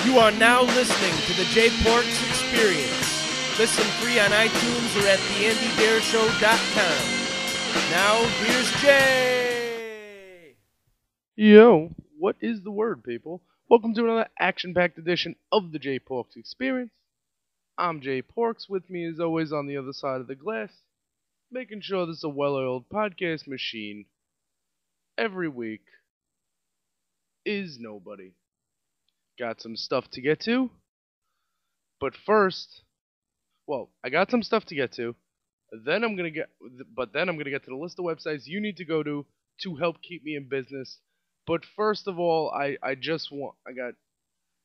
You are now listening to the Jay Porks Experience. Listen free on iTunes or at theandydareshow.com. Now, here's Jay! Yo, what is the word, people? Welcome to another action-packed edition of the Jay Porks Experience. I'm Jay Porks. With me, as always, on the other side of the glass, making sure this is a well-oiled podcast machine every week is nobody. Got some stuff to get to, but first, I got some stuff to get to. Then I'm gonna get to the list of websites you need to go to help keep me in business. But first of all, I got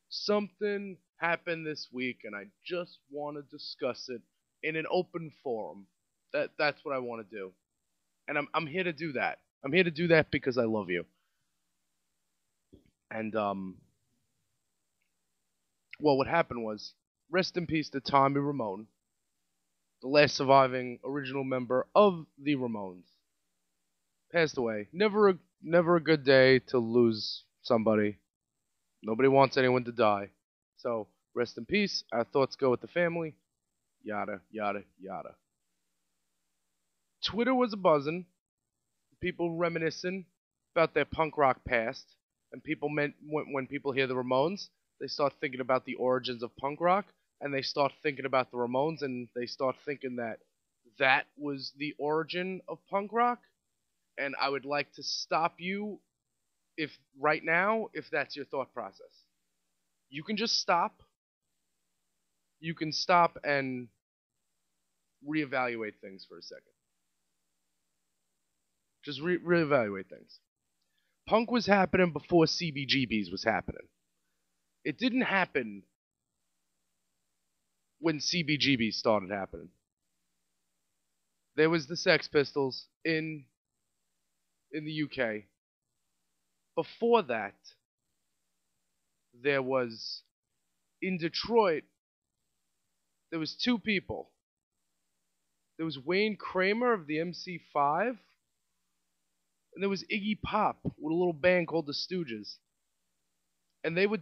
something happened this week, and I just want to discuss it in an open forum. That's what I want to do, and I'm here to do that. I'm here to do that because I love you. And what happened was, rest in peace to Tommy Ramone, the last surviving original member of the Ramones. Passed away. Never a good day to lose somebody. Nobody wants anyone to die. So, rest in peace. Our thoughts go with the family. Yada, yada, yada. Twitter was a-buzzing. People reminiscing about their punk rock past. And when people hear the Ramones, they start thinking about the origins of punk rock. And they start thinking about the Ramones. And they start thinking that was the origin of punk rock. And I would like to stop you if that's your thought process. You can just stop. You can stop and reevaluate things for a second. Just reevaluate things. Punk was happening before CBGBs was happening. It didn't happen when CBGBs started happening. There was the Sex Pistols in the UK. Before that, there was, in Detroit, there was two people. There was Wayne Kramer of the MC5, and there was Iggy Pop with a little band called the Stooges. And they were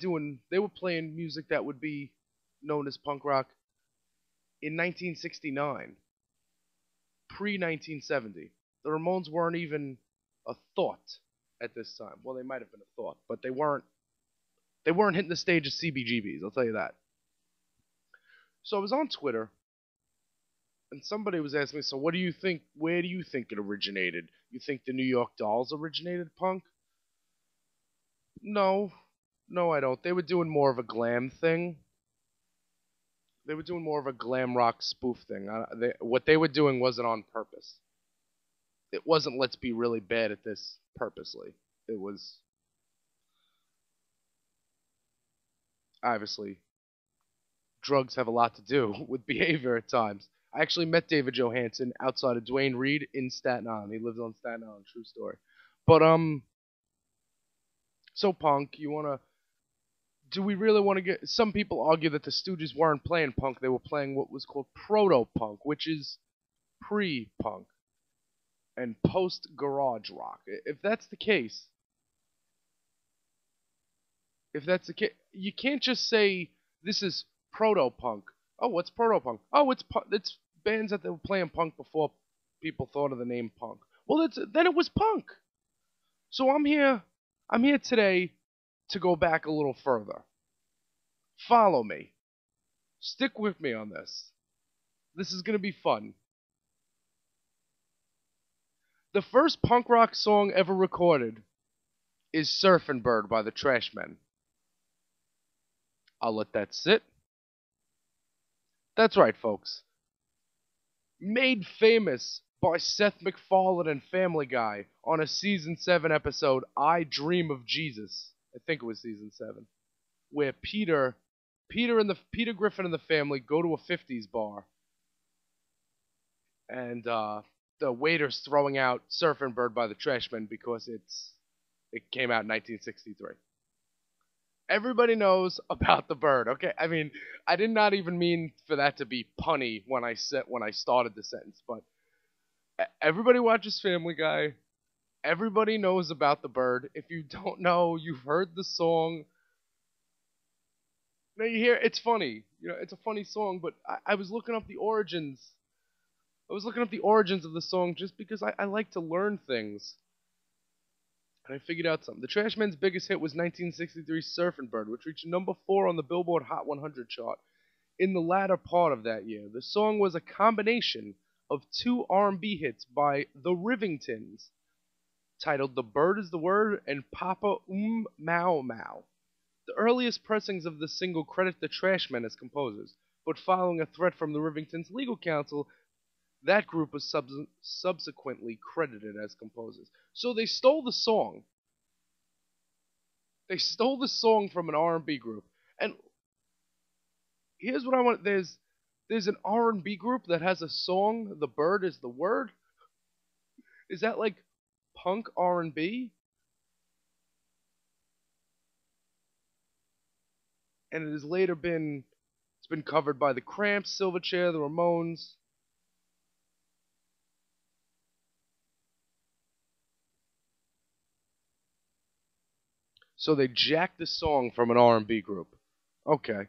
playing music that would be known as punk rock in 1969, pre-1970. The Ramones weren't even a thought at this time. Well, they might have been a thought, but they weren't hitting the stage of CBGBs, I'll tell you that. So I was on Twitter, and somebody was asking me, so what do you think, where do you think it originated? You think the New York Dolls originated punk? No, I don't. They were doing more of a glam thing. They were doing more of a glam rock spoof thing. What they were doing wasn't on purpose. It wasn't, let's be really bad at this purposely. It was, obviously, drugs have a lot to do with behavior at times. I actually met David Johansen outside of Duane Reade in Staten Island. He lives on Staten Island, true story. But, so punk, do we really want to get, some people argue that the Stooges weren't playing punk, they were playing what was called proto-punk, which is pre-punk and post-garage rock. If that's the case, you can't just say this is proto-punk. Oh, what's proto-punk? Oh, it's bands that they were playing punk before people thought of the name punk. Well, then it was punk. So I'm here today to go back a little further. Follow me. Stick with me on this. This is going to be fun. The first punk rock song ever recorded is Surfin' Bird by the Trashmen. I'll let that sit. That's right, folks. Made famous by Seth MacFarlane and Family Guy on a Season 7 episode, I Dream of Jesus. I think it was Season 7. Where Peter Griffin and the family go to a 50s bar. And the waiter's throwing out Surfin' Bird by the Trashmen because it came out in 1963. Everybody knows about the bird, okay? I mean, I did not even mean for that to be punny when I started the sentence, but everybody watches Family Guy. Everybody knows about the bird. If you don't know, you've heard the song. Now you hear it's funny. It's a funny song, but I was looking up the origins. I was looking up the origins of the song just because I like to learn things. And I figured out something. The Trashmen's biggest hit was 1963's Surfin' Bird, which reached number 4 on the Billboard Hot 100 chart in the latter part of that year. The song was a combination of two R&B hits by the Rivingtons, titled The Bird is the Word and Papa Mau Mau. The earliest pressings of the single credit the Trashmen as composers, but following a threat from the Rivingtons' legal counsel, that group was subsequently credited as composers. So they stole the song. They stole the song from an R&B group. And here's what I want. There's an R&B group that has a song, The Bird is the Word. Is that like punk R&B? And it has later been covered by the Cramps, Silverchair, the Ramones. So they jacked the song from an R&B group. Okay.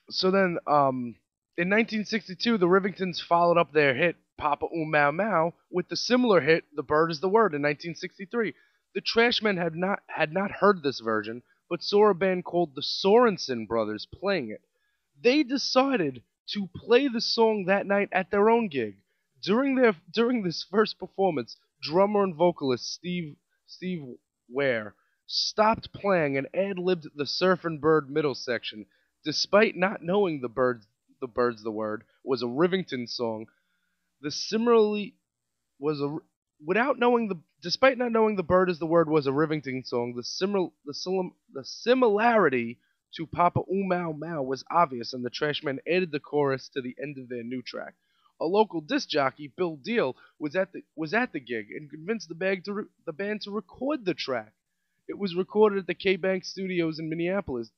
So then, in 1962, the Rivingtons followed up their hit Papa Mau Mau with the similar hit The Bird is the Word in 1963. The Trashmen had not heard this version, but saw a band called the Sorensen Brothers playing it. They decided to play the song that night at their own gig. During this first performance, drummer and vocalist Steve Ware stopped playing and ad-libbed the Surfin' Bird middle section. Despite not knowing the Bird's the Word was a Rivington song, despite not knowing the Bird is the Word was a Rivington song, the similarity to Papa Mau Mau was obvious, and the Trashmen added the chorus to the end of their new track. A local disc jockey, Bill Deal, was at the gig and convinced the band to record the track. It was recorded at the K-Bank Studios in Minneapolis.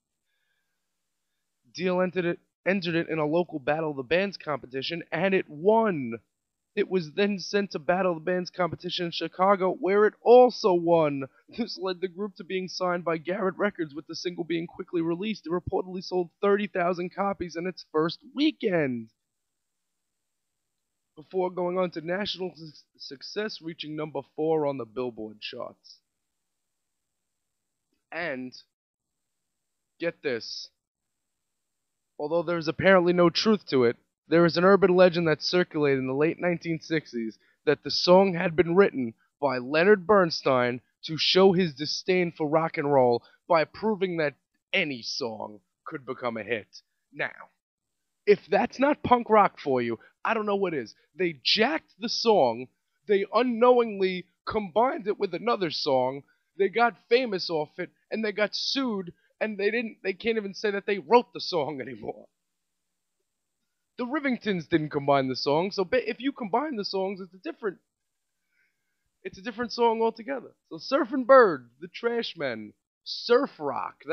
Deal entered it in a local Battle of the Bands competition, and it won. It was then sent to Battle of the Bands competition in Chicago, where it also won. This led the group to being signed by Garrett Records, with the single being quickly released. It reportedly sold 30,000 copies in its first weekend, before going on to national success, reaching number 4 on the Billboard charts. And, get this, although there is apparently no truth to it, there is an urban legend that circulated in the late 1960s that the song had been written by Leonard Bernstein to show his disdain for rock and roll by proving that any song could become a hit. Now, if that's not punk rock for you, I don't know what is. They jacked the song, they unknowingly combined it with another song, they got famous off it, and they got sued, and they can't even say that they wrote the song anymore. The Rivingtons didn't combine the songs, so if you combine the songs, it's a different song altogether. So Surfin' Bird, the Trashmen, surf rock.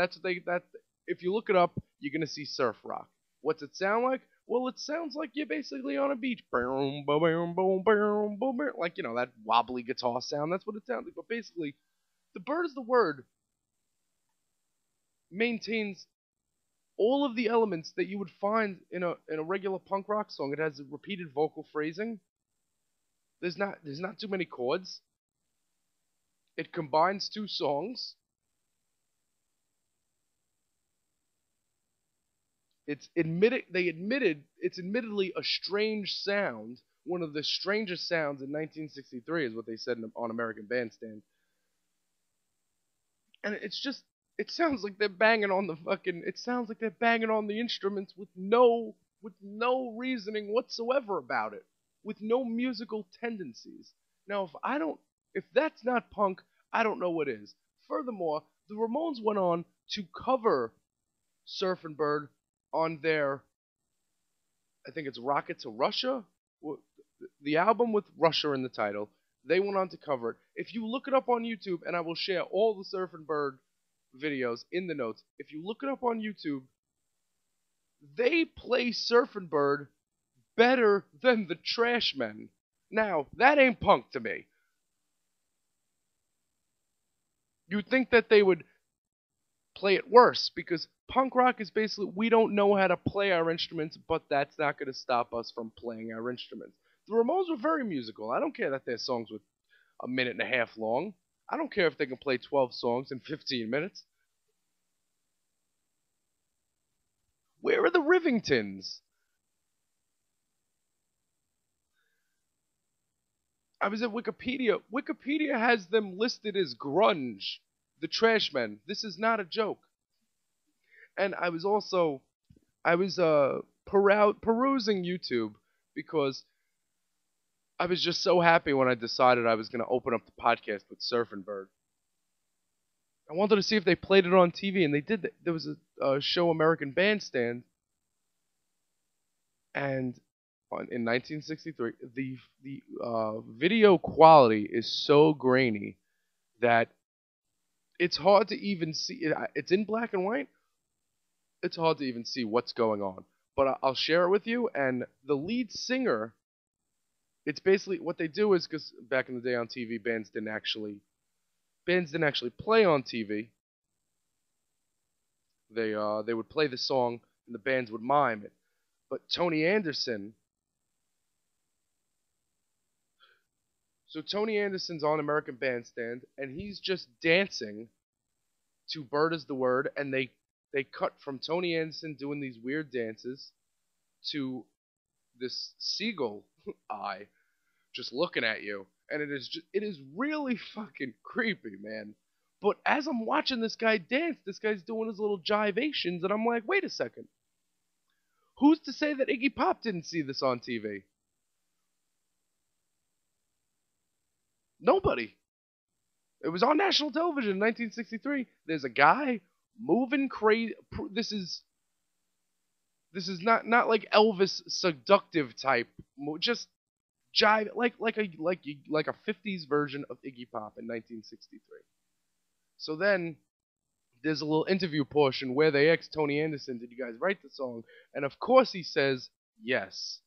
If you look it up, you're gonna see surf rock. What's it sound like? Well, it sounds like you're basically on a beach. Like, that wobbly guitar sound. That's what it sounds like. But basically, The Bird is the Word maintains all of the elements that you would find in a regular punk rock song. It has repeated vocal phrasing. There's not too many chords. It combines two songs. It's admittedly a strange sound. One of the strangest sounds in 1963 is what they said on American Bandstand. And it sounds like they're banging on the instruments with no reasoning whatsoever about it, with no musical tendencies. Now, if that's not punk, I don't know what is. Furthermore, the Ramones went on to cover Surfin' Bird on their, I think it's Rocket to Russia, the album with Russia in the title. They went on to cover it. If you look it up on YouTube, and I will share all the Surfin' Bird videos in the notes. If you look it up on YouTube, they play Surfin' Bird better than the Trashmen. Now, that ain't punk to me. You'd think that they would play it worse, because punk rock is basically we don't know how to play our instruments, but that's not going to stop us from playing our instruments. The Ramones were very musical. I don't care that their songs were a minute and a half long. I don't care if they can play 12 songs in 15 minutes. Where are the Rivingtons? I was at Wikipedia. Wikipedia has them listed as grunge, the Trashmen. This is not a joke. And I was perusing YouTube because I was just so happy when I decided I was going to open up the podcast with Surfing Bird. I wanted to see if they played it on TV, and they did. There was a show, American Bandstand, and in 1963, the video quality is so grainy that it's hard to even see. It's in black and white. It's hard to even see what's going on. But I'll share it with you. And the lead singer, it's basically what they do is, because back in the day on TV, bands didn't actually play on TV. They would play the song and the bands would mime it. But Tony Anderson's on American Bandstand, and he's just dancing to "Bird Is the Word," and they cut from Tony Anderson doing these weird dances to this seagull eye just looking at you, and it is really fucking creepy, man. But as I'm watching this guy dance, this guy's doing his little jivations, and I'm like, wait a second. Who's to say that Iggy Pop didn't see this on TV? Nobody. It was on national television in 1963. There's a guy moving crazy. This is not like Elvis seductive type. Just jive like a 50s version of Iggy Pop in 1963. So then there's a little interview portion where they ask Tony Anderson, "Did you guys write the song?" And of course he says yes.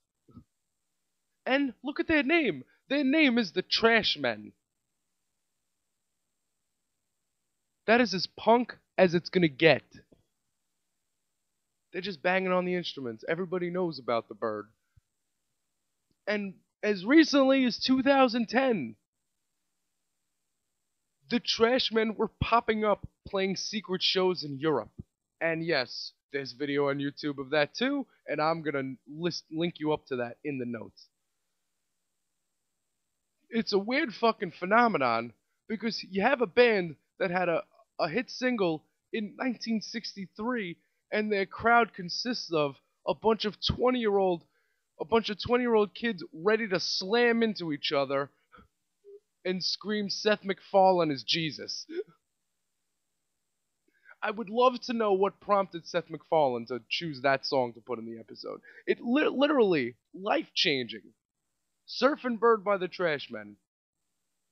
And look at their name. Their name is the Trashmen. That is as punk as it's gonna get. They're just banging on the instruments. Everybody knows about the Bird. And as recently as 2010, the Trashmen were popping up playing secret shows in Europe. And yes, there's video on YouTube of that too, and I'm gonna link you up to that in the notes. It's a weird fucking phenomenon, because you have a band that had a hit single in 1963, and their crowd consists of a bunch of 20-year-old kids ready to slam into each other and scream Seth MacFarlane is Jesus. I would love to know what prompted Seth MacFarlane to choose that song to put in the episode. It literally life-changing. Surfing Bird by the Trashmen.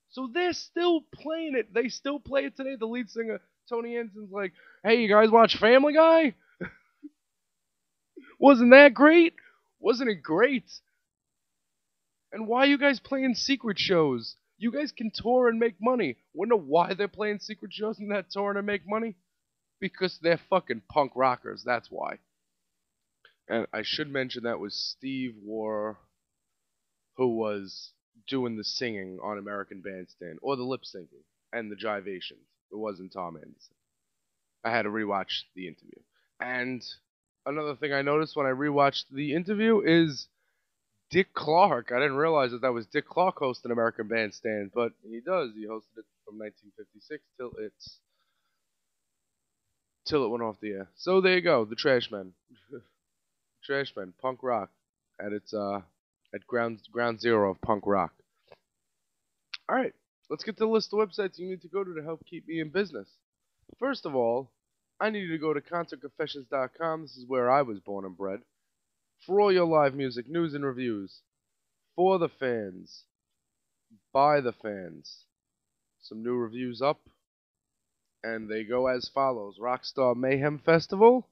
So they're still playing it. They still play it today. The lead singer, Tony Anderson's like, "Hey, you guys watch Family Guy? Wasn't that great? Wasn't it great? And why are you guys playing secret shows? You guys can tour and make money." Wonder why they're playing secret shows and not touring and make money? Because they're fucking punk rockers. That's why. And I should mention that was Steve War who was doing the singing on American Bandstand, or the lip syncing and the jivations. It wasn't Tom Anderson. I had to rewatch the interview. And another thing I noticed when I rewatched the interview is Dick Clark. I didn't realize that was Dick Clark hosting American Bandstand, but he does. He hosted it from 1956 till it went off the air. So there you go, the Trashmen. Trashmen, punk rock at its at ground zero of punk rock. All right, let's get to the list of websites you need to go to help keep me in business. First of all, I need you to go to concertconfessions.com. This is where I was born and bred. For all your live music, news, and reviews. For the fans. By the fans. Some new reviews up. And they go as follows. Rockstar Mayhem Festival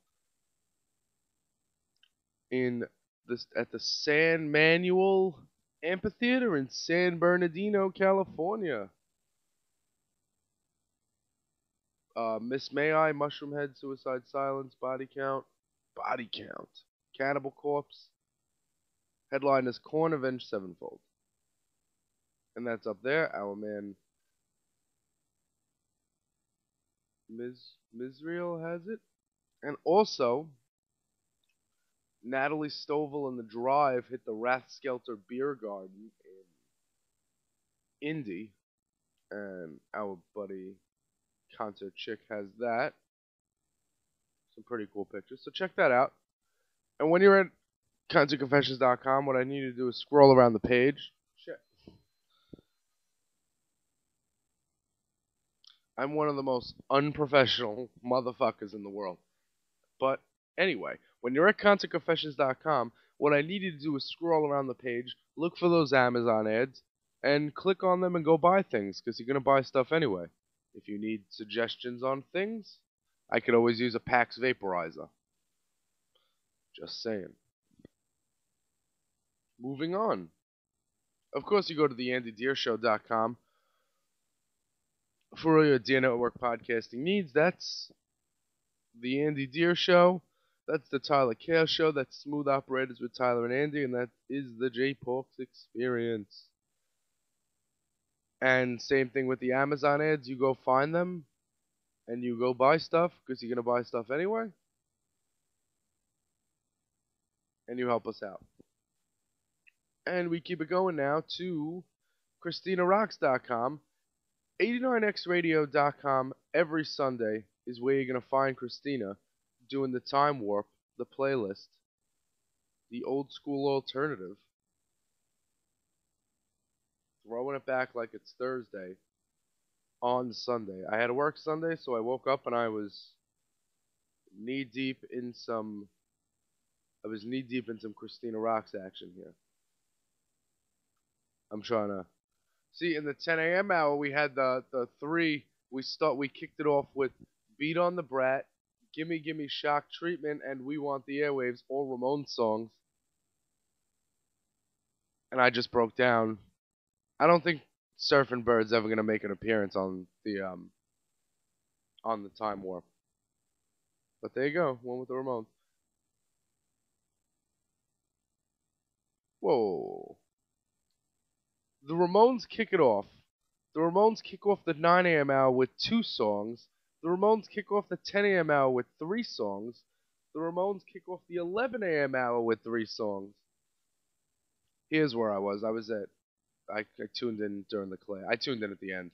at the San Manuel Amphitheater in San Bernardino, California. Miss May I, Mushroom Head, Suicide Silence, Body Count, Cannibal Corpse. Headline is Corn Avenged Sevenfold. And that's up there. Our man Mizrael has it. And also, Natalie Stovall and the Drive hit the Rathskelter Beer Garden in Indy. And our buddy Concert Chick has that. Some pretty cool pictures. So check that out. And when you're at concertconfessions.com, what I need you to do is scroll around the page. Shit. I'm one of the most unprofessional motherfuckers in the world. But anyway, when you're at concertconfessions.com, what I need you to do is scroll around the page, look for those Amazon ads, and click on them and go buy things, because you're going to buy stuff anyway. If you need suggestions on things, I could always use a Pax vaporizer. Just saying. Moving on. Of course, you go to theandydeershow.com for all your Deer Network podcasting needs. That's the Andy Deer Show. That's the Tyler Chaos Show. That's Smooth Operators with Tyler and Andy. And that is the J Porks Experience. And same thing with the Amazon ads. You go find them and you go buy stuff because you're going to buy stuff anyway. And you help us out. And we keep it going now to ChristinaRocks.com. 89xradio.com every Sunday is where you're going to find Christina doing the Time Warp, the playlist, the old school alternative. Throwing it back like it's Thursday on Sunday. I had to work Sunday, so I woke up and I was knee deep in some Christina Rocks action here. I'm trying to see in the 10 a.m. hour we had the three. We kicked it off with Beat on the Brat, Gimme Gimme Shock Treatment, and We Want the Airwaves, all Ramones songs. And I just broke down. I don't think Surfing Bird's ever gonna make an appearance on the Time Warp. But there you go, one with the Ramones. Whoa. The Ramones kick it off. The Ramones kick off the 9 a.m. hour with 2 songs. The Ramones kick off the 10 a.m. hour with 3 songs. The Ramones kick off the 11 a.m. hour with 3 songs. Here's where I was. I tuned in during the Clash. I tuned in at the end.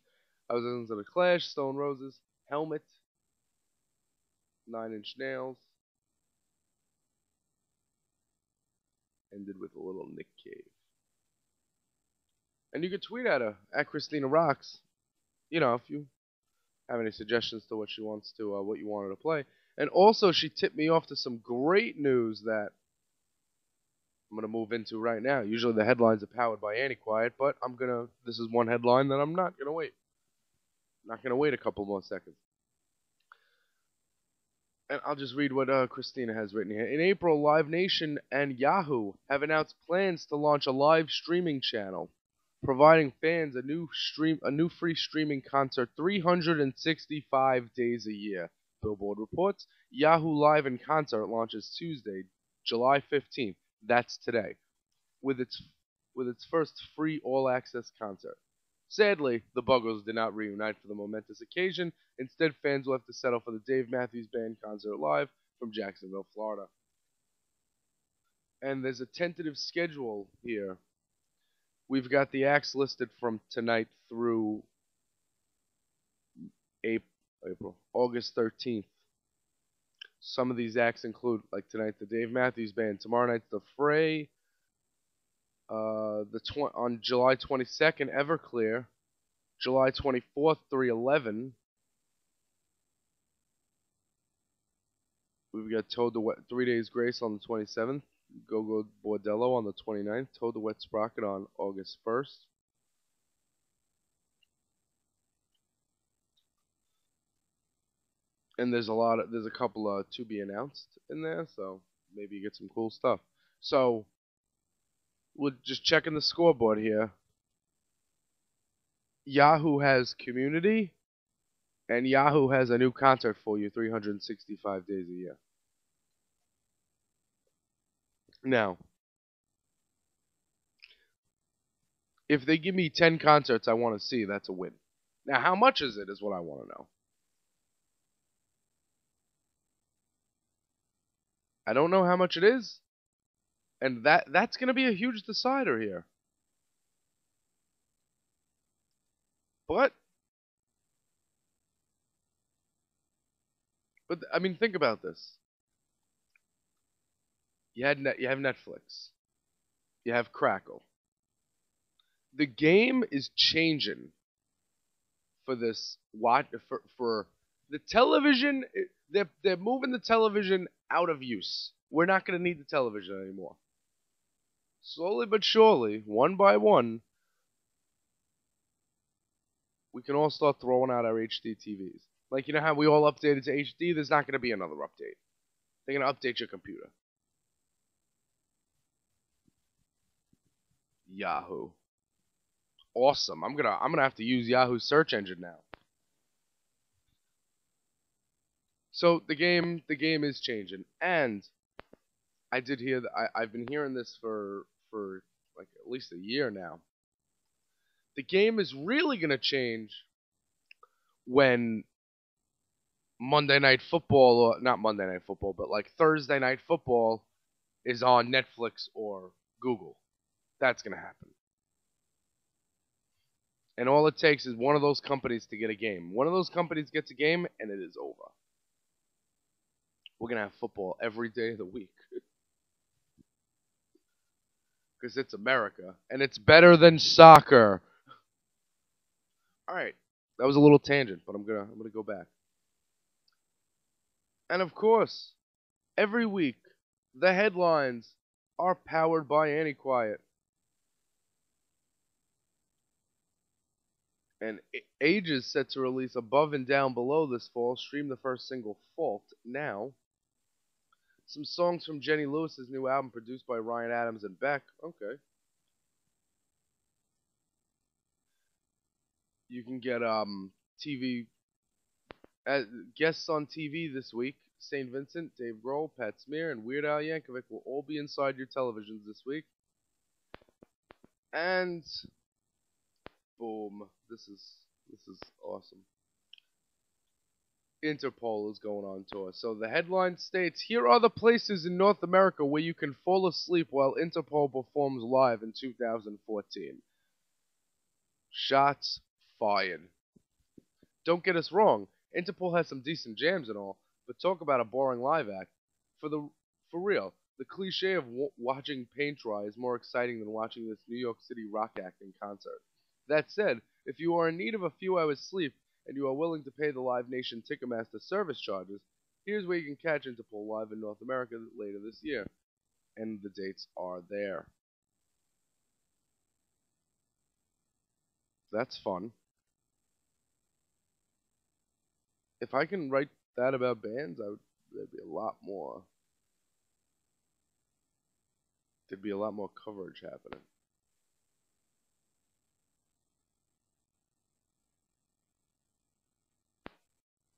I was listening to the Clash, Stone Roses, Helmet, 9 Inch Nails. Ended with a little Nick Cave. And you can tweet at her, at Christina Rocks. You know, if you have any suggestions to what she wants to, what you want her to play. And also, she tipped me off to some great news that I'm going to move into right now. Usually the headlines are powered by Antiquiet, but this is one headline that I'm not going to wait. I'm not going to wait a couple more seconds. And I'll just read what Christina has written here. In April, Live Nation and Yahoo have announced plans to launch a live streaming channel, providing fans a new free streaming concert 365 days a year. Billboard reports Yahoo Live in Concert launches Tuesday, July 15th. That's today, with its first free all-access concert. Sadly, the Buggles did not reunite for the momentous occasion. Instead, fans will have to settle for the Dave Matthews Band concert live from Jacksonville, Florida. And there's a tentative schedule here. We've got the acts listed from tonight through August 13th. Some of these acts include, like tonight, the Dave Matthews Band. Tomorrow night, the Fray. On July 22nd, Everclear. July 24th, 311. We've got Toad the Wet 3 Days Grace on the 27th. Go-Go Bordello on the 29th. Toad the Wet Sprocket on August 1st. And there's a couple to be announced in there, so maybe you get some cool stuff. So, we're just checking the scoreboard here. Yahoo has Community, And Yahoo has a new concert for you 365 days a year. Now, if they give me 10 concerts I want to see, that's a win. Now, how much is it is what I want to know. I don't know how much it is, and that's going to be a huge decider here. But I mean, think about this. You have Netflix. You have Crackle. The game is changing for this watch for the television. They're moving the television out of use. We're not going to need the television anymore. Slowly but surely, one by one, we can all start throwing out our HD TVs. Like, you know how we all updated to HD? There's not going to be another update. They're going to update your computer. Yahoo. Awesome. I'm gonna have to use Yahoo search engine now. So the game is changing, and I did hear that I've been hearing this for like at least a year now. The game is really gonna change when Monday Night Football, or not Monday Night Football, but like Thursday Night Football is on Netflix or Google. That's gonna happen. And all it takes is one of those companies to get a game. One of those companies gets a game, and it is over. We're going to have football every day of the week. Because it's America, and it's better than soccer. Alright, that was a little tangent, but I'm gonna go back. And of course, every week, the headlines are powered by Antiquiet. And Age is set to release Above and Down Below this fall. Stream the first single, Fault, now. Some songs from Jenny Lewis's new album produced by Ryan Adams and Beck. Okay. You can get TV guests on TV this week. St. Vincent, Dave Grohl, Pat Smear, and Weird Al Yankovic will all be inside your televisions this week. And boom, this is awesome. Interpol is going on tour. So the headline states, here are the places in North America where you can fall asleep while Interpol performs live in 2014. Shots fired. Don't get us wrong, Interpol has some decent jams and all, but talk about a boring live act. For real, the cliche of watching paint dry is more exciting than watching this New York City rock act in concert. That said, if you are in need of a few hours sleep and you are willing to pay the Live Nation Ticketmaster service charges, here's where you can catch Interpol live in North America later this year. And the dates are there. That's fun. If I can write that about bands, there'd be a lot more. There'd be a lot more coverage happening.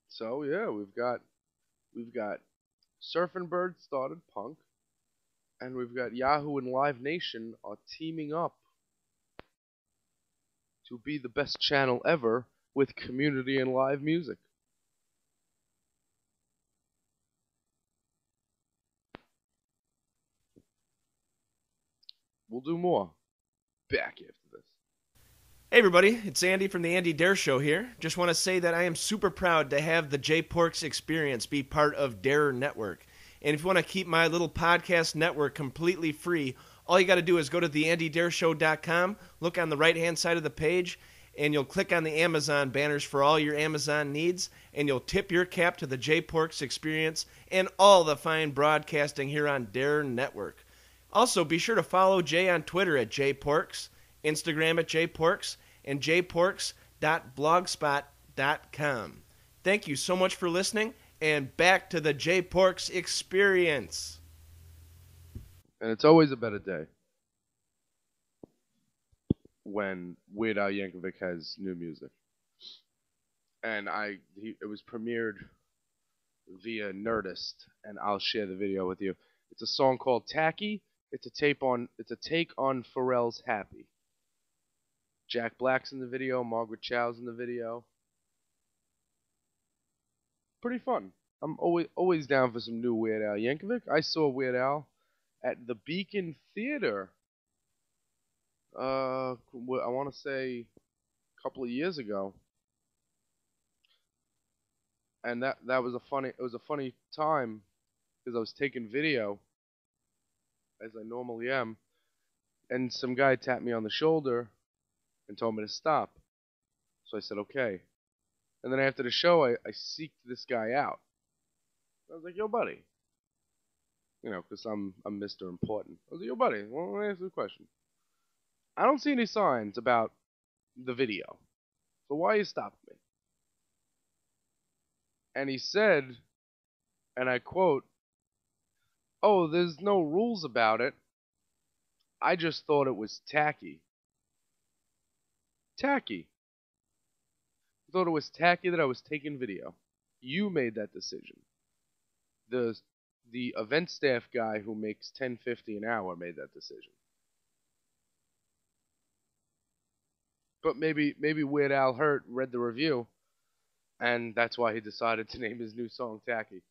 So yeah, we've got Surfin' Bird started punk, and we've got Yahoo and Live Nation are teaming up to be the best channel ever with community and live music. We'll do more. Back after this. Hey everybody, it's Andy from the Andy Dare Show here. Just want to say that I am super proud to have the J Porks Experience be part of Dare Network. And if you want to keep my little podcast network completely free, all you got to do is go to theandydareshow.com, look on the right-hand side of the page, and you'll click on the Amazon banners for all your Amazon needs, and you'll tip your cap to the J Porks Experience and all the fine broadcasting here on Dare Network. Also, be sure to follow Jay on Twitter at JPorks, Instagram at JPorks, and jporks.blogspot.com. Thank you so much for listening, and back to the J Porks Experience. And it's always a better day when Weird Al Yankovic has new music. and it was premiered via Nerdist, and I'll share the video with you. It's a song called Tacky. It's a take on Pharrell's Happy. Jack Black's in the video, Margaret Chow's in the video. Pretty fun. I'm always down for some new Weird Al Yankovic. I saw Weird Al at the Beacon Theater. I want to say a couple of years ago, and that was a funny time because I was taking video as I normally am, and some guy tapped me on the shoulder and told me to stop. So I said okay, and then after the show, I seeked this guy out. I was like, "Yo, buddy," because I'm Mr. Important. I was like, "Yo, buddy, well, let me ask you a question. I don't see any signs about the video, so why are you stopping me?" And he said, and I quote, "Oh, there's no rules about it. I just thought it was tacky." Tacky. I thought it was tacky that I was taking video. You made that decision. The the event staff guy who makes $10.50 an hour made that decision. But maybe Weird Al Hurt read the review, and that's why he decided to name his new song Tacky.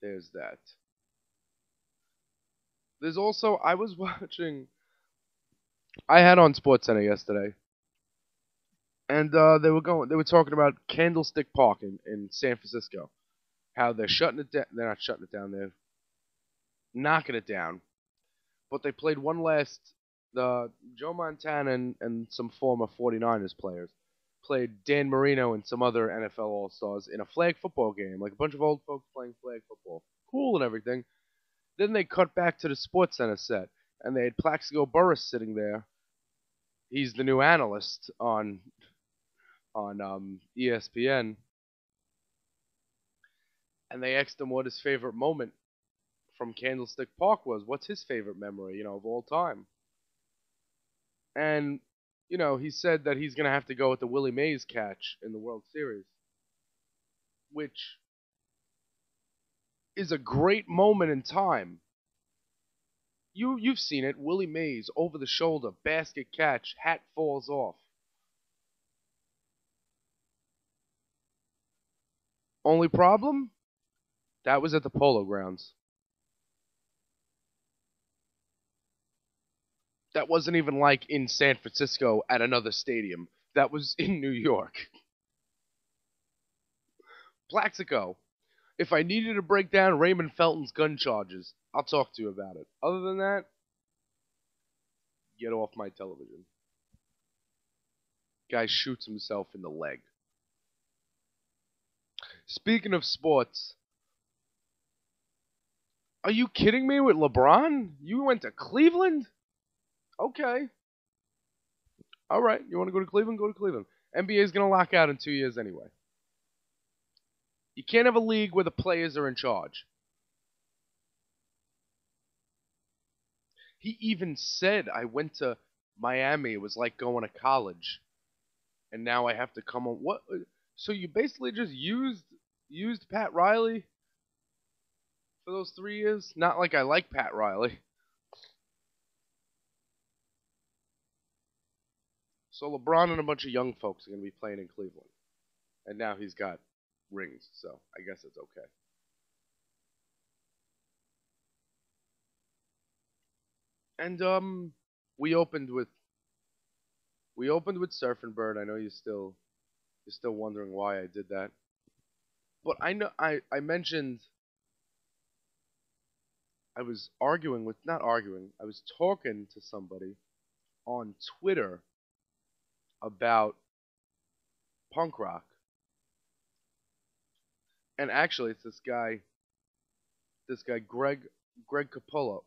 There's that. There's also I was watching. I had on SportsCenter yesterday, and they were talking about Candlestick Park in San Francisco. How they're shutting it down. They're not shutting it down. They're knocking it down. But they played one last. Joe Montana and some former 49ers players played Dan Marino and some other NFL All-Stars in a flag football game, like a bunch of old folks playing flag football. Cool and everything. Then they cut back to the SportsCenter set, and they had Plaxico Burress sitting there. He's the new analyst on ESPN, and they asked him what his favorite moment from Candlestick Park was. What's his favorite memory, of all time? And he said that he's gonna have to go with the Willie Mays catch in the World Series, which is a great moment in time. You've seen it. Willie Mays over the shoulder, basket catch, hat falls off. Only problem? That was at the Polo Grounds. That wasn't even like in San Francisco at another stadium. That was in New York. Plaxico. If I needed to break down Raymond Felton's gun charges, I'll talk to you about it. Other than that, get off my television. Guy shoots himself in the leg. Speaking of sports, are you kidding me with LeBron? You went to Cleveland? Okay. Alright, you want to go to Cleveland? Go to Cleveland. NBA is going to lock out in 2 years anyway. You can't have a league where the players are in charge. He even said, I went to Miami. It was like going to college. And now I have to come on. What? So you basically just used Pat Riley for those 3 years? Not like I like Pat Riley. So LeBron and a bunch of young folks are going to be playing in Cleveland. And now he's got rings, so I guess it's okay. And we opened with Surfing Bird. I know you're still wondering why I did that. But I know I mentioned I was talking to somebody on Twitter about punk rock. And actually it's this guy Greg Capullo.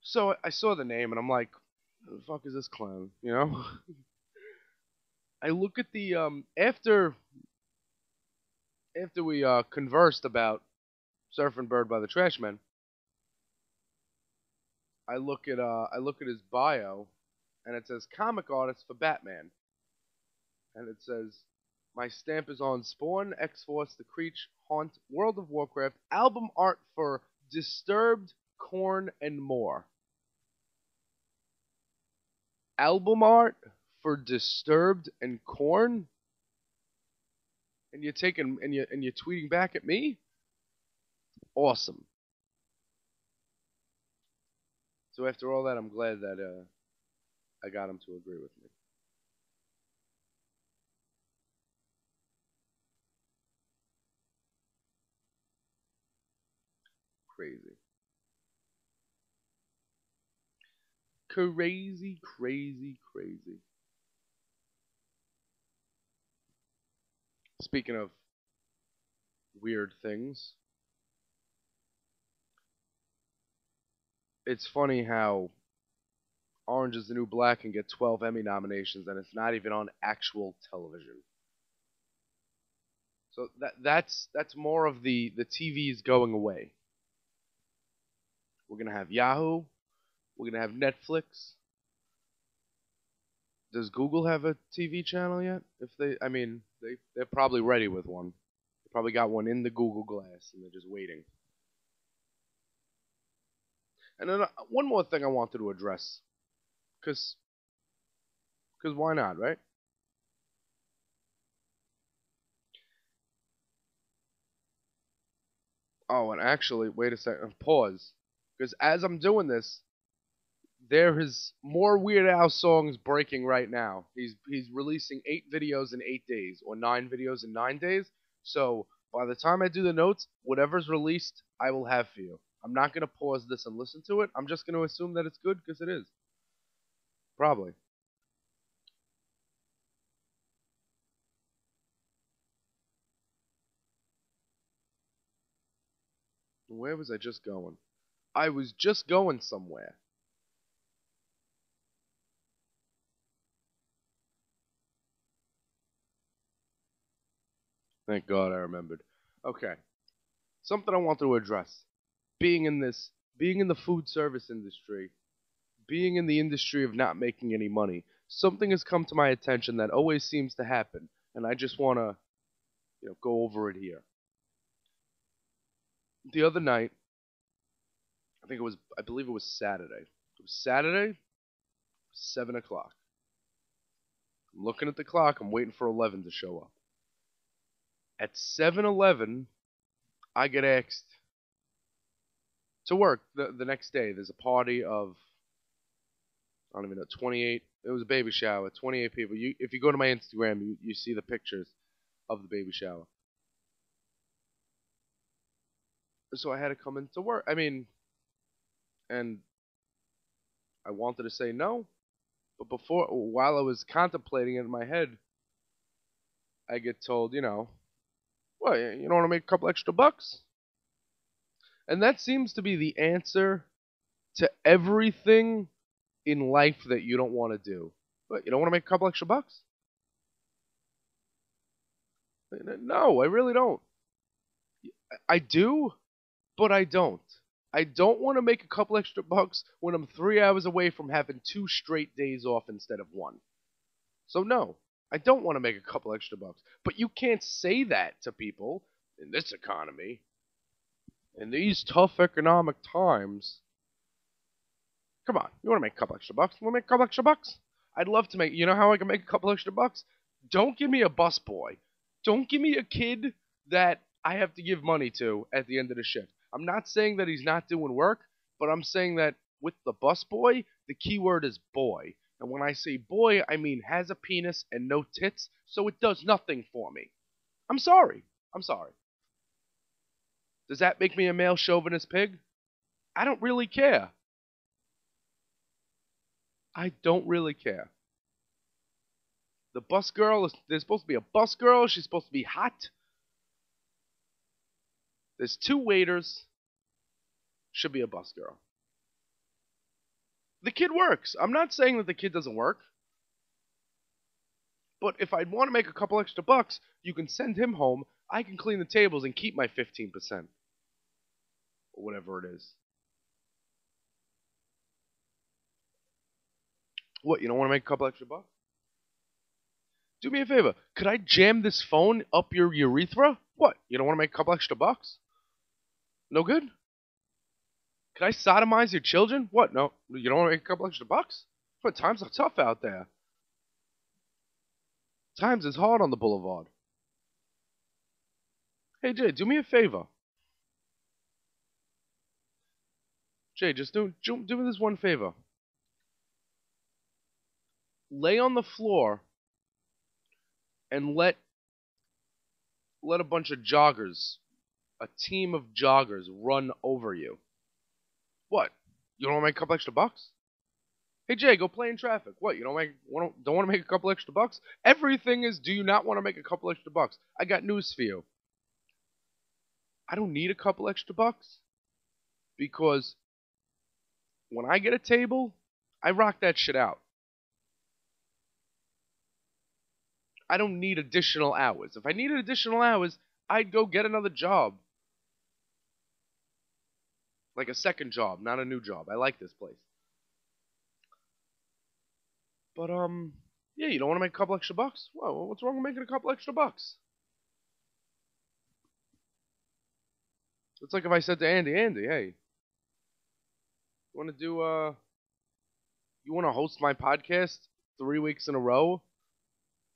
So I saw the name and I'm like, who the fuck is this clown? I look at the after we conversed about Surfing Bird by the Trashmen, I look at his bio, and it says comic artist for Batman, and it says my stamp is on Spawn, X Force, The Creech, Haunt, World of Warcraft, album art for Disturbed, Korn, and more. Album art for Disturbed and Korn, and you're taking and you're tweeting back at me. Awesome. So after all that, I'm glad that I got him to agree with me. Crazy. Crazy, crazy, crazy. Speaking of weird things, it's funny how Orange is the New Black can get 12 Emmy nominations and it's not even on actual television. So that's more of the TV's going away. We're gonna have Yahoo. We're gonna have Netflix. Does Google have a TV channel yet? If they, I mean, they're probably ready with one. They probably got one in the Google Glass and they're just waiting. And then one more thing I wanted to address, cause why not, right? Oh, and actually, wait a second, pause, because as I'm doing this, there is more Weird Al songs breaking right now. He's releasing 8 videos in 8 days, or 9 videos in 9 days. So by the time I do the notes, whatever's released, I will have for you. I'm not gonna pause this and listen to it. I'm just gonna assume that it's good because it is. Probably. Where was I just going? I was just going somewhere. Thank God I remembered. Okay. Something I want to address. Being in this, being in the food service industry, being in the industry of not making any money, something has come to my attention that always seems to happen, and I just want to, go over it here. The other night, I believe it was Saturday. It was Saturday, 7 o'clock. I'm looking at the clock. I'm waiting for 11 to show up. At 7:11, I get asked to work the next day. There's a party of, I don't even know, 28. It was a baby shower, 28 people. If you go to my Instagram, you see the pictures of the baby shower. So I had to come into work. I mean, and I wanted to say no, but while I was contemplating it in my head, I get told, well, you don't want to make a couple extra bucks? And that seems to be the answer to everything in life that you don't want to do. What, you don't want to make a couple extra bucks? No, I really don't. I do, but I don't. I don't want to make a couple extra bucks when I'm 3 hours away from having 2 straight days off instead of one. So no, I don't want to make a couple extra bucks. But you can't say that to people in this economy. In these tough economic times. Come on, you want to make a couple extra bucks? You want to make a couple extra bucks? I'd love to make, you know how I can make a couple extra bucks? Don't give me a busboy. Don't give me a kid that I have to give money to at the end of the shift. I'm not saying that he's not doing work, but I'm saying that with the busboy, the key word is boy. And when I say boy, I mean has a penis and no tits, so it does nothing for me. I'm sorry. I'm sorry. Does that make me a male chauvinist pig? I don't really care. I don't really care. The bus girl there's supposed to be a bus girl. She's supposed to be hot. There's 2 waiters. Should be a bus girl. The kid works. I'm not saying that the kid doesn't work. But if I'd want to make a couple extra bucks, you can send him home. I can clean the tables and keep my 15%. Or whatever it is. What, you don't want to make a couple extra bucks? Do me a favor. Could I jam this phone up your urethra? What, you don't want to make a couple extra bucks? No good? Could I sodomize your children? What, no, you don't want to make a couple extra bucks? What, times are tough out there. Times is hard on the boulevard. Hey, Jay, do me a favor. Jay, just do me this one favor. Lay on the floor and let a bunch of joggers, a team of joggers, run over you. What? You don't want to make a couple extra bucks? Hey Jay, go play in traffic. What? You don't want to make a couple extra bucks? Everything is, do you not want to make a couple extra bucks? I got news for you. I don't need a couple extra bucks because when I get a table, I rock that shit out. I don't need additional hours. If I needed additional hours, I'd go get another job. Like a second job, not a new job. I like this place. But, yeah, you don't want to make a couple extra bucks? Whoa, what's wrong with making a couple extra bucks? It's like if I said to Andy, hey, you want to host my podcast 3 weeks in a row,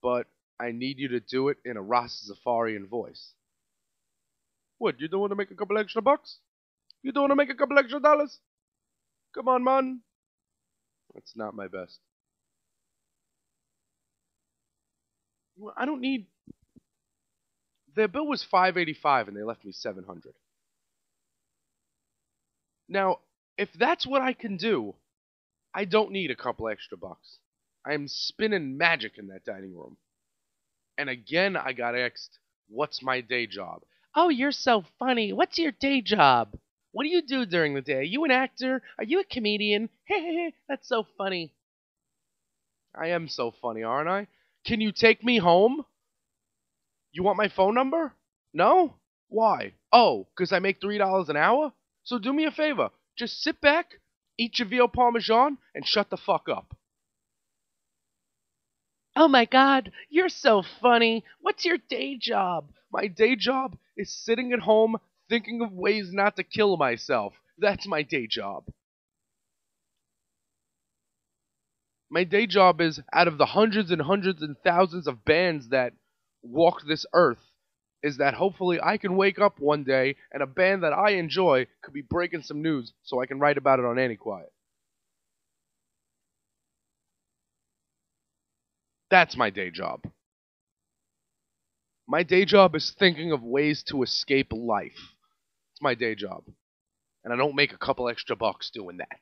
but I need you to do it in a Rastafarian voice. What, you don't want to make a couple extra bucks? You don't want to make a couple extra dollars? Come on, man. That's not my best. Well, I don't need... Their bill was $585 and they left me $700. Now, if that's what I can do, I don't need a couple extra bucks. I'm spinning magic in that dining room. And again, I got asked, what's my day job? Oh, you're so funny. What's your day job? What do you do during the day? Are you an actor? Are you a comedian? Hey, that's so funny. I am so funny, aren't I? Can you take me home? You want my phone number? No? Why? Oh, because I make $3 an hour? So do me a favor. Just sit back, eat your veal parmesan, and shut the fuck up. Oh my god, you're so funny. What's your day job? My day job is sitting at home thinking of ways not to kill myself. That's my day job. My day job is, out of the hundreds and hundreds and thousands of bands that walk this earth, is that hopefully I can wake up one day and a band that I enjoy could be breaking some news so I can write about it on Antiquiet. That's my day job. My day job is thinking of ways to escape life. It's my day job. And I don't make a couple extra bucks doing that.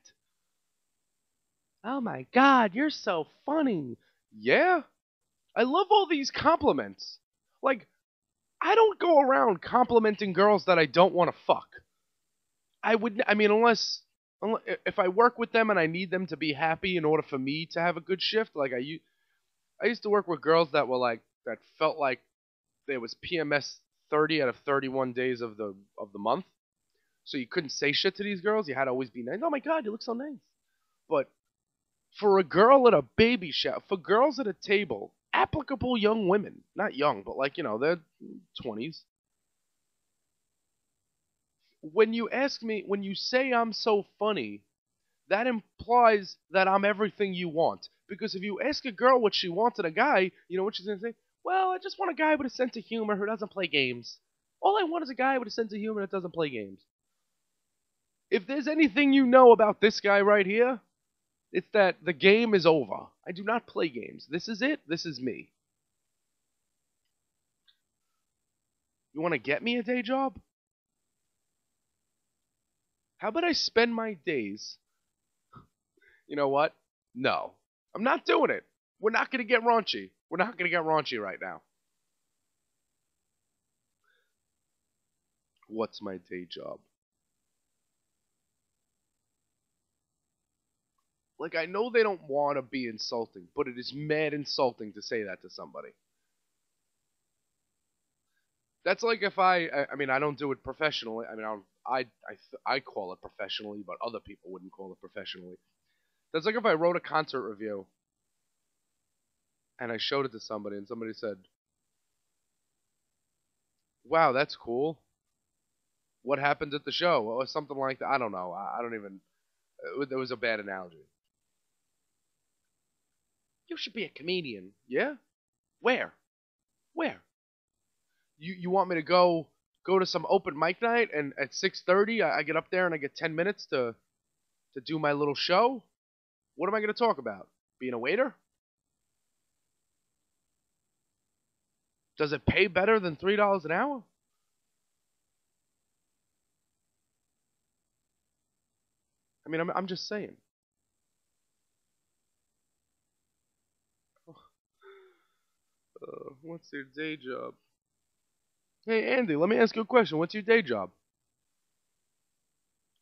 Oh my god, you're so funny. Yeah? I love all these compliments. Like, I don't go around complimenting girls that I don't want to fuck. Unless if I work with them and I need them to be happy in order for me to have a good shift, like I used to work with girls that were like, that felt like there was PMS 30 out of 31 days of the month. So you couldn't say shit to these girls. You had to always be nice. Oh my god, you look so nice. But for a girl at a baby shower, for girls at a table, applicable young women, not young, but like, they're 20s. When you say I'm so funny, that implies that I'm everything you want. Because if you ask a girl what she wants in a guy, you know what she's going to say? Well, I just want a guy with a sense of humor who doesn't play games. All I want is a guy with a sense of humor that doesn't play games. If there's anything you know about this guy right here, it's that the game is over. I do not play games. This is it. This is me. You want to get me a day job? How about I spend my days... You know what? No. I'm not doing it. We're not going to get raunchy. We're not going to get raunchy right now. What's my day job? Like, I know they don't want to be insulting, but it is mad insulting to say that to somebody. That's like if I don't do it professionally. I call it professionally, but other people wouldn't call it professionally. That's like if I wrote a concert review and I showed it to somebody and somebody said, wow, that's cool. What happened at the show? Or something like that. I don't know. I don't even. It was a bad analogy. You should be a comedian. Yeah? Where? Where? You want me to go to some open mic night and at 6:30 I get up there and I get 10 minutes to do my little show? What am I going to talk about? Being a waiter? Does it pay better than $3 an hour? I mean, I'm just saying. What's your day job? Hey, Andy, let me ask you a question. What's your day job?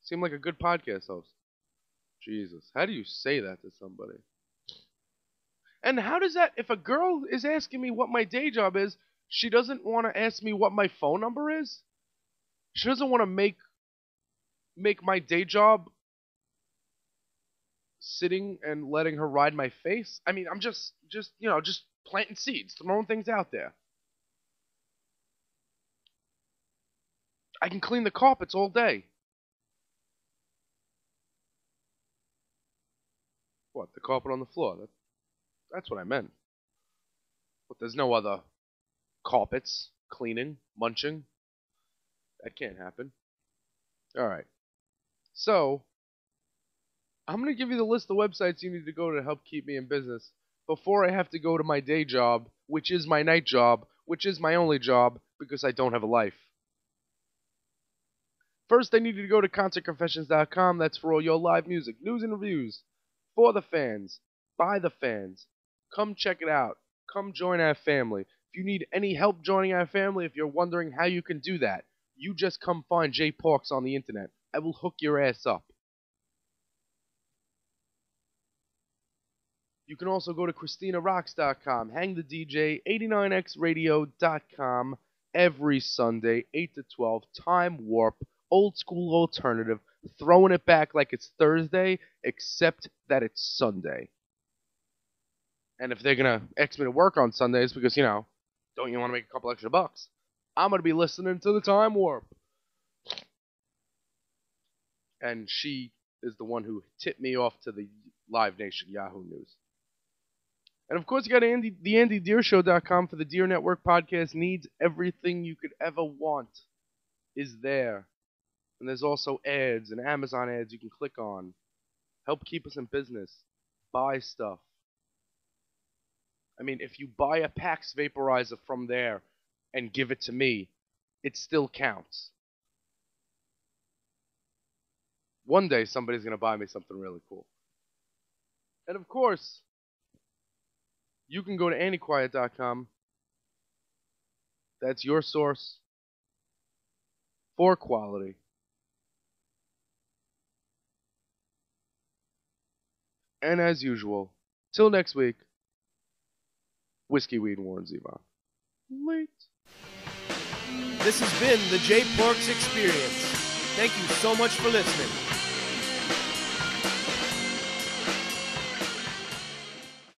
Seem like a good podcast host. Jesus, how do you say that to somebody? And how does that, if a girl is asking me what my day job is, she doesn't want to ask me what my phone number is? She doesn't want to make my day job sitting and letting her ride my face? I mean, I'm just planting seeds, throwing things out there. I can clean the carpets all day. What, the carpet on the floor? That's what I meant. But there's no other carpets, cleaning, munching. That can't happen. Alright. So, I'm going to give you the list of websites you need to go to help keep me in business before I have to go to my day job, which is my night job, which is my only job, because I don't have a life. First, I need you to go to concertconfessions.com. That's for all your live music, news and reviews, for the fans, by the fans. Come check it out. Come join our family. If you need any help joining our family, if you're wondering how you can do that, you just come find Jay Parks on the internet. I will hook your ass up. You can also go to ChristinaRocks.com, HangTheDJ, 89xRadio.com, every Sunday, 8 to 12, Time Warp, old school alternative, throwing it back like it's Thursday, except that it's Sunday. And if they're going to ask me to work on Sundays because, don't you want to make a couple extra bucks? I'm going to be listening to the Time Warp. And she is the one who tipped me off to the Live Nation Yahoo News. And of course, you got the AndyDeerShow.com for the Deer Network podcast needs. Everything you could ever want is there. And there's also ads and Amazon ads you can click on. Help keep us in business. Buy stuff. I mean, if you buy a Pax vaporizer from there and give it to me, it still counts. One day somebody's going to buy me something really cool. And of course, you can go to andyquiet.com. That's your source for quality. And as usual, till next week, whiskey, weed, and Warren Zevon. Late. This has been the Jay Parks Experience. Thank you so much for listening.